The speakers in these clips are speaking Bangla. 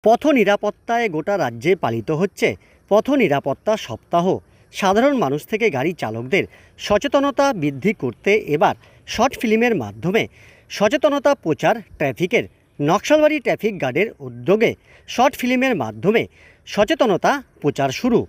পথ নিরাপত্তায় গোটা রাজ্যে পালিত হচ্ছে পথ নিরাপত্তা সপ্তাহ। সাধারণ মানুষ থেকে গাড়ি চালকদের সচেতনতা বৃদ্ধি করতে এবার শর্ট ফিল্মের মাধ্যমে সচেতনতা প্রচার ট্রাফিকের। নকশালবাড়ি ট্রাফিক গার্ডের উদ্যোগে শর্ট ফিল্মের মাধ্যমে সচেতনতা প্রচার শুরু।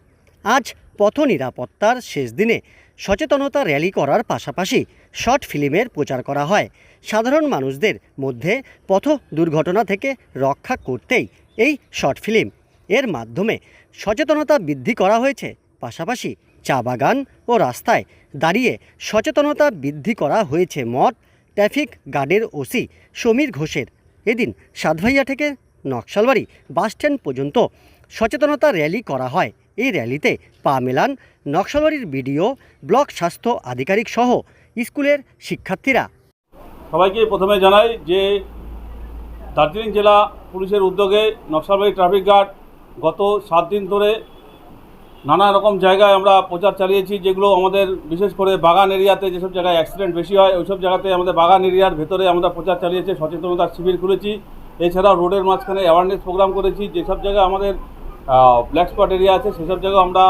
আজ পথ নিরাপত্তার শেষ দিনে সচেতনতা র্যালি করার পাশাপাশি শর্ট ফিল্মের প্রচার করা হয়। সাধারণ মানুষদের মধ্যে পথ দুর্ঘটনা থেকে রক্ষা করতেই এই শর্ট ফিল্ম এর মাধ্যমে সচেতনতা বৃদ্ধি করা হয়েছে। পাশাপাশি চা বাগান ও রাস্তায় দাঁড়িয়ে সচেতনতা বৃদ্ধি করা হয়েছে মঠ ট্রাফিক গার্ডের ওসি সমীর ঘোষের। এদিন সাতভাইয়া থেকে নকশালবাড়ি বাসস্ট্যান্ড পর্যন্ত সচেতনতা র্যালি করা হয়। এই র্যালিতে পা মেলান নকশালবাড়ির বিডিও, ব্লক স্বাস্থ্য আধিকারিক সহ স্কুলের শিক্ষার্থীরা। সবাইকে প্রথমে জানাই যে দার্জিলিং জেলা পুলিশের উদ্যোগে নকশালবাড়ি ট্রাফিক গার্ড গত 7 দিন ধরে নানা রকম জায়গায় আমরা প্রচার চালিয়েছি, যেগুলো আমাদের বিশেষ করে বাগান এরিয়াতে যেসব জায়গায় অ্যাক্সিডেন্ট বেশি হয় ওইসব জায়গাতে আমাদের বাগান এরিয়ার ভেতরে আমরা প্রচার চালিয়েছি, সচেতনতার শিবির খুলেছি। এছাড়াও রোডের মাঝখানে অ্যাওয়ারনেস প্রোগ্রাম করেছি। যেসব জায়গায় আমাদের ব্ল্যাক স্পট এরিয়া আছে সেসব জায়গায় আমরা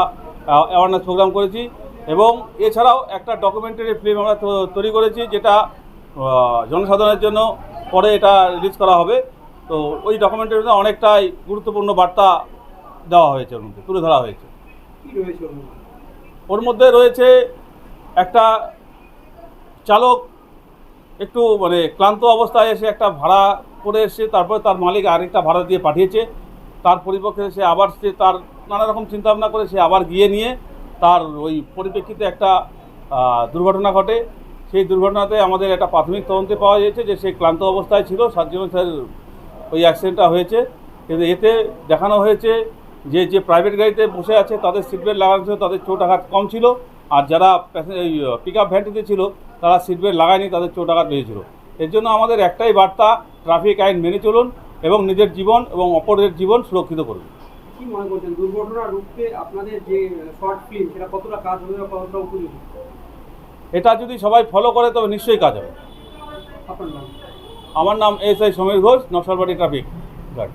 অ্যাওয়ারনেস প্রোগ্রাম করেছি। এবং এছাড়াও একটা ডকুমেন্টারি ফিল্ম আমরা তৈরি করেছি, যেটা জনসাধারণের জন্য পরে এটা রিলিজ করা হবে। তো ওই ডকুমেন্টারিতে অনেকটাই গুরুত্বপূর্ণ বার্তা দেওয়া হয়েছে, ওর মধ্যে তুলে ধরা হয়েছে। ওর মধ্যে রয়েছে একটা চালক একটু ক্লান্ত অবস্থায় এসে একটা ভাড়া করে এসে তারপরে তার মালিক আরেকটা ভাড়া দিয়ে পাঠিয়েছে। তার পরিপক্ষে সে আবার তার নানা রকম চিন্তাভাবনা করে সে আবার গিয়ে নিয়ে তার ওই পরিপ্রেক্ষিতে একটা দুর্ঘটনা ঘটে। সেই দুর্ঘটনাতে আমাদের একটা প্রাথমিক তদন্তে পাওয়া গিয়েছে যে সে ক্লান্ত অবস্থায় ছিল, সার জন্য স্যার ওই অ্যাক্সিডেন্টটা হয়েছে। কিন্তু এতে দেখানো হয়েছে যে প্রাইভেট গাড়িতে বসে আছে তাদের সিট বেল্ট লাগানো ছিল, তাদের চোট আঘাত কম ছিল। আর যারা পিক আপ ভ্যানটিতে ছিল তারা সিট বেল্ট লাগায়নি, তাদের চোট আঘাত হয়েছিল। এর জন্য আমাদের একটাই বার্তা, ট্রাফিক আইন মেনে চলুন এবং নিজের জীবন এবং অপরের জীবন সুরক্ষিত করুন। কি মনে করছেন দুর্ঘটনা রুখতে আপনাদের যে শর্ট ফিল্ম সেটা কতটা কাজ হবে, কতটা উপযোগী? এটা যদি সবাই ফলো করে তবে নিশ্চয়ই কাজ হবে। আপনার নাম? আমার নাম SI Samir Ghosh, Naxalbari traffic guard.